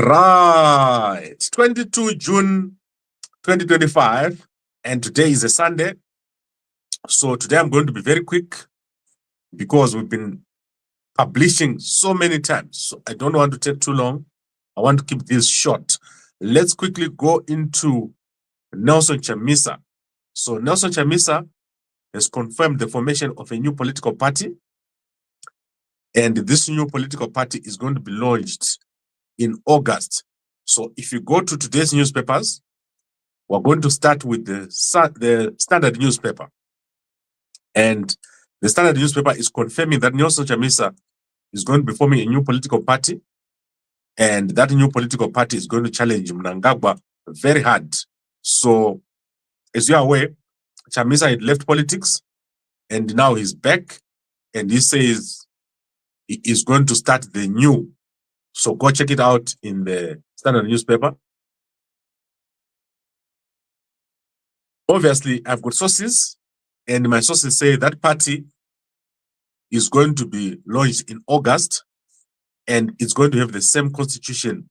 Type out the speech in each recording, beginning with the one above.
Right, 22 June 2025, and today is a Sunday. So today I'm going to be very quick because we've been publishing so many times. So I don't want to take too long. I want to keep this short. Let's quickly go into Nelson Chamisa. So Nelson Chamisa has confirmed the formation of a new political party, and this new political party is going to be launched in August. So if you go to today's newspapers, we're going to start with the Standard newspaper. And the Standard newspaper is confirming that Nelson Chamisa is going to be forming a new political party, and that new political party is going to challenge Mnangagwa very hard. So, as you are aware, Chamisa had left politics, and now he's back, and he says he is going to start the new. So go check it out in the Standard newspaper. Obviously, I've got sources, and my sources say that party is going to be launched in August, and it's going to have the same constitution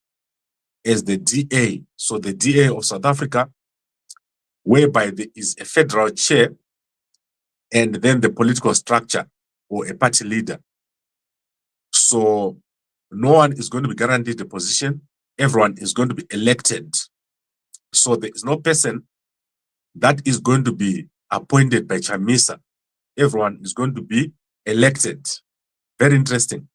as the DA. So the DA of South Africa, whereby there is a federal chair and then the political structure or a party leader. So no one is going to be guaranteed a position. Everyone is going to be elected. So there is no person that is going to be appointed by Chamisa. Everyone is going to be elected. Very interesting.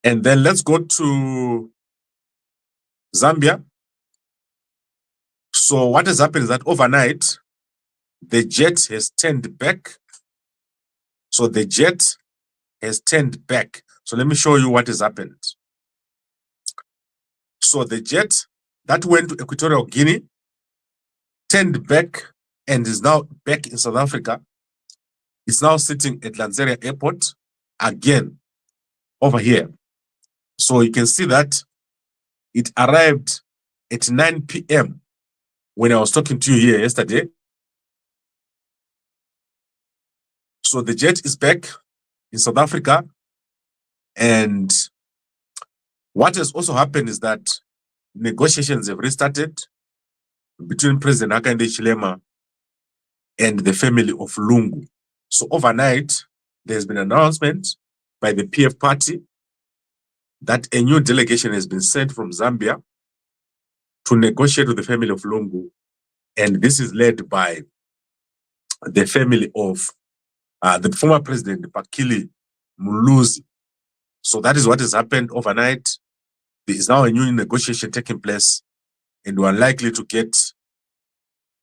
And then let's go to Zambia. So what has happened is that overnight, the jet has turned back. So the jet has turned back. So let me show you what has happened. So the jet that went to Equatorial Guinea turned back and is now back in South Africa. It's now sitting at Lanseria Airport again over here. So you can see that it arrived at 9 p.m. when I was talking to you here yesterday. So the jet is back in South Africa. And what has also happened is that negotiations have restarted between President Hakainde Hichilema and the family of Lungu. So overnight, there's been an announcement by the PF party that a new delegation has been sent from Zambia to negotiate with the family of Lungu. And this is led by the family of the former president, Pakili Muluzi. So that is what has happened overnight. There is now a new negotiation taking place, and we are likely to get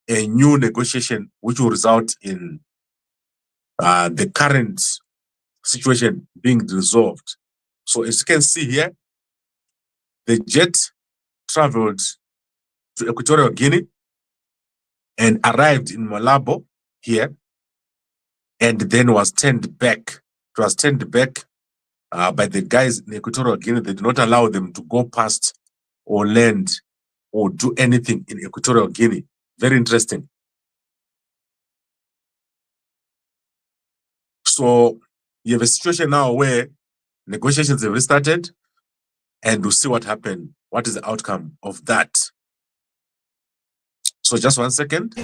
a new negotiation which will result in the current situation being resolved. So as you can see here, the jet traveled to Equatorial Guinea and arrived in Malabo here, and then was turned back. It was turned back by the guys in Equatorial Guinea. They did not allow them to go past or land or do anything in Equatorial Guinea. Very interesting. So you have a situation now where negotiations have restarted, and we'll see what happened. What is the outcome of that? So just 1 second.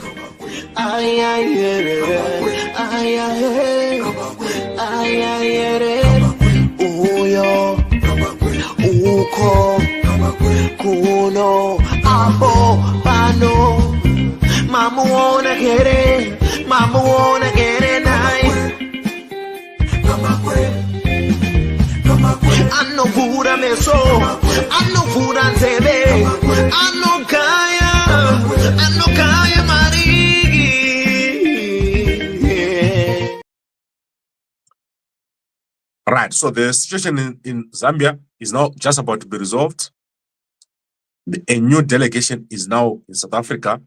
Mama wanna get it, mama wanna get it nice. I know food I me so, I know food I tebe, I know kaya marigi. Right, so the situation in Zambia is now just about to be resolved. A new delegation is now in South Africa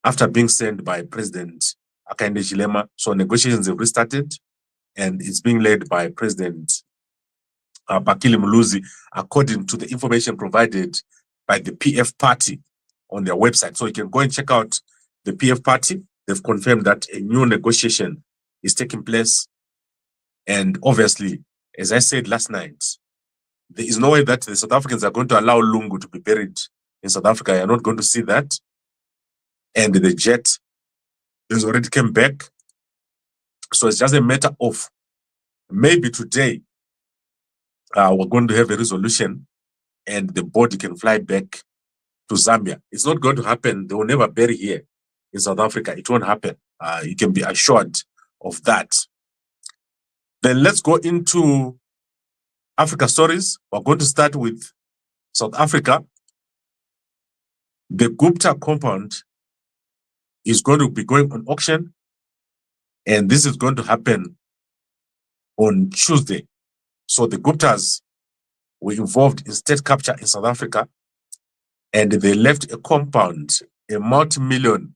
after being sent by President Hakainde Hichilema. So negotiations have restarted, and it's being led by President Pakili Muluzi, according to the information provided by the PF party on their website. So you can go and check out the PF party. They've confirmed that a new negotiation is taking place. And obviously, as I said last night, There is no way that the South Africans are going to allow Lungu to be buried in South Africa. You're not going to see that. And the jet has already come back. So it's just a matter of maybe today we're going to have a resolution and the body can fly back to Zambia. It's not going to happen. They will never bury here in South Africa. It won't happen. You can be assured of that. Then let's go into Africa stories. We're going to start with South Africa. The Gupta compound is going to be going on auction, and this is going to happen on Tuesday. So the Guptas were involved in state capture in South Africa, and they left a compound, a multi-million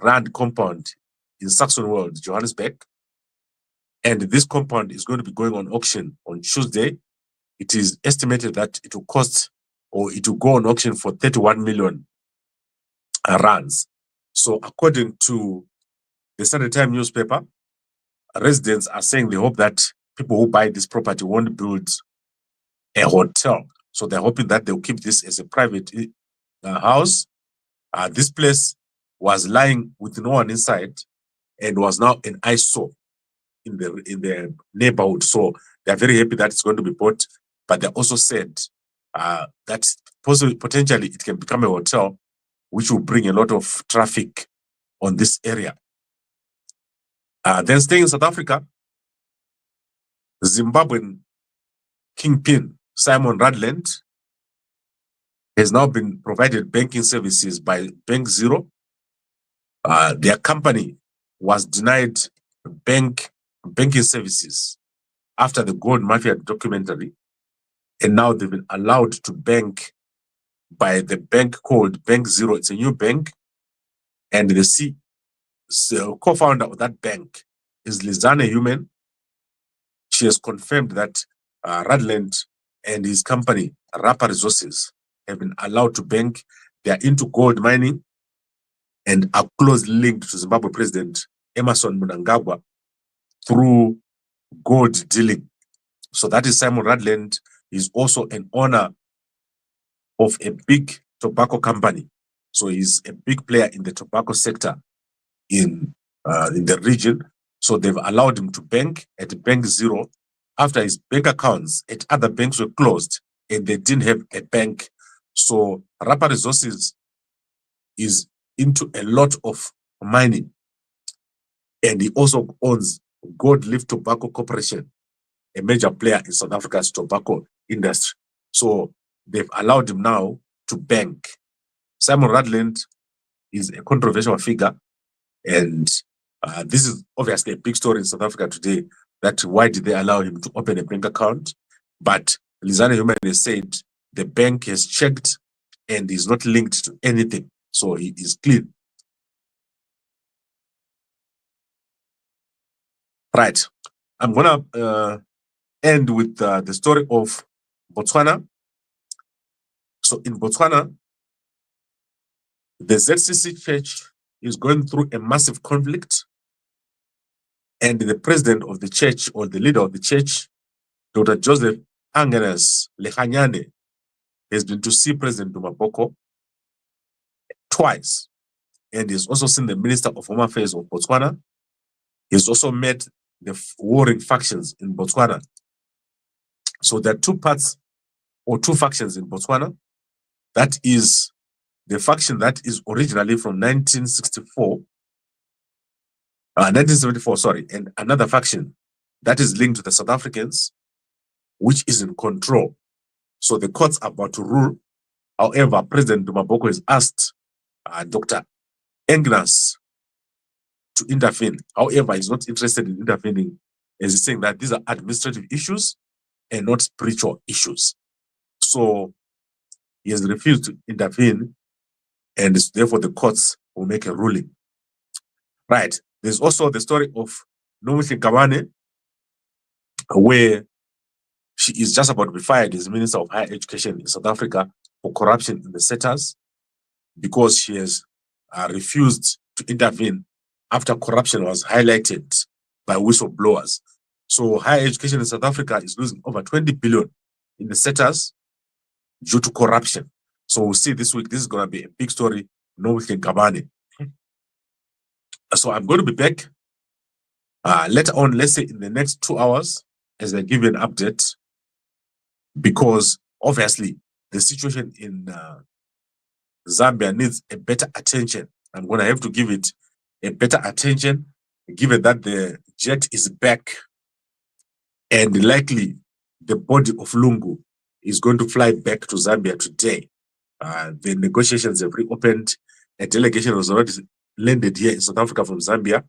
rand compound in Saxon World, Johannesburg. And this compound is going to be going on auction on Tuesday. It is estimated that it will cost, or it will go on auction for 31 million rands. So according to the Sunday Times newspaper, residents are saying they hope that people who buy this property won't build a hotel. So they're hoping that they'll keep this as a private house. This place was lying with no one inside and was now an eyesore in the neighborhood. So they're very happy that it's going to be bought. But they also said that potentially it can become a hotel, which will bring a lot of traffic on this area. Then staying in South Africa, Zimbabwean kingpin Simon Rudland has now been provided banking services by Bank Zero. Their company was denied banking services after the Gold Mafia documentary, and now they've been allowed to bank by the bank called Bank Zero. It's a new bank, and the co-founder of that bank is Lizane Human. She has confirmed that Rudland and his company, Rappa Resources, have been allowed to bank. They are into gold mining and are closely linked to Zimbabwe President Emmerson Mnangagwa through gold dealing. So that is Simon Rudland. Is also an owner of a big tobacco company. So he's a big player in the tobacco sector in the region. So they've allowed him to bank at Bank Zero after his bank accounts at other banks were closed and they didn't have a bank. So Rappa Resources is into a lot of mining, and he also owns Gold Leaf Tobacco Corporation, a major player in South Africa's tobacco industry. So they've allowed him now to bank. Simon Rudland is a controversial figure, and this is obviously a big story in South Africa today, that why did they allow him to open a bank account? But Lizane Human has said the bank has checked and is not linked to anything. So he is clean. Right. I'm going to end with the story of Botswana. So in Botswana, the ZCC church is going through a massive conflict, and the president of the church, or the leader of the church, Dr. Joseph Angenes Lehanyane, has been to see President Dumaboko twice, and he's also seen the Minister of Home Affairs of Botswana. He's also met the warring factions in Botswana. So there are two parts or two factions in Botswana. That is the faction that is originally from 1974, sorry, and another faction that is linked to the South Africans, which is in control. So the courts are about to rule. However, President Dumaboko has asked Dr. Engnas to intervene. However, he's not interested in intervening, as he's saying that these are administrative issues and not spiritual issues. So he has refused to intervene, and therefore the courts will make a ruling. Right. There's also the story of Nomuhle Kabane, where she is just about to be fired as Minister of Higher Education in South Africa for corruption in the CETAs, because she has refused to intervene after corruption was highlighted by whistleblowers. So higher education in South Africa is losing over 20 billion in the CETAs due to corruption. So we'll see this week. This is going to be a big story. No weekend Kabane. So I'm going to be back later on, let's say in the next 2 hours, as I give you an update, because obviously the situation in Zambia needs a better attention. I'm going to have to give it a better attention, given that the jet is back and likely the body of Lungu is going to fly back to Zambia today. The negotiations have reopened. A delegation was already landed here in South Africa from Zambia.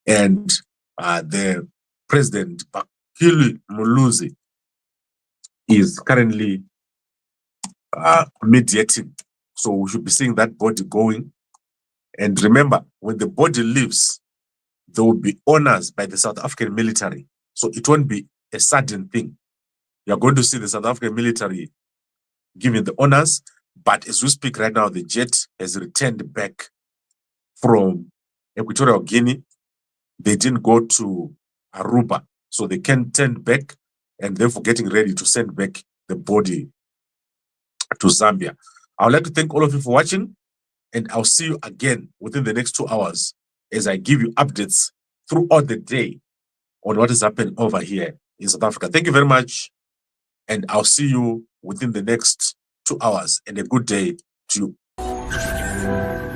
And the president, Bakili Muluzi, is currently mediating. So we should be seeing that body going. And remember, when the body leaves, there will be honors by the South African military. So it won't be a sudden thing. You're going to see the South African military giving the honors. But as we speak right now, the jet has returned back from Equatorial Guinea. They didn't go to Aruba. So they can turn back, and therefore getting ready to send back the body to Zambia. I would like to thank all of you for watching, and I'll see you again within the next 2 hours as I give you updates throughout the day on what is happening over here in South Africa. Thank you very much, and I'll see you within the next 2 hours, and a good day to you.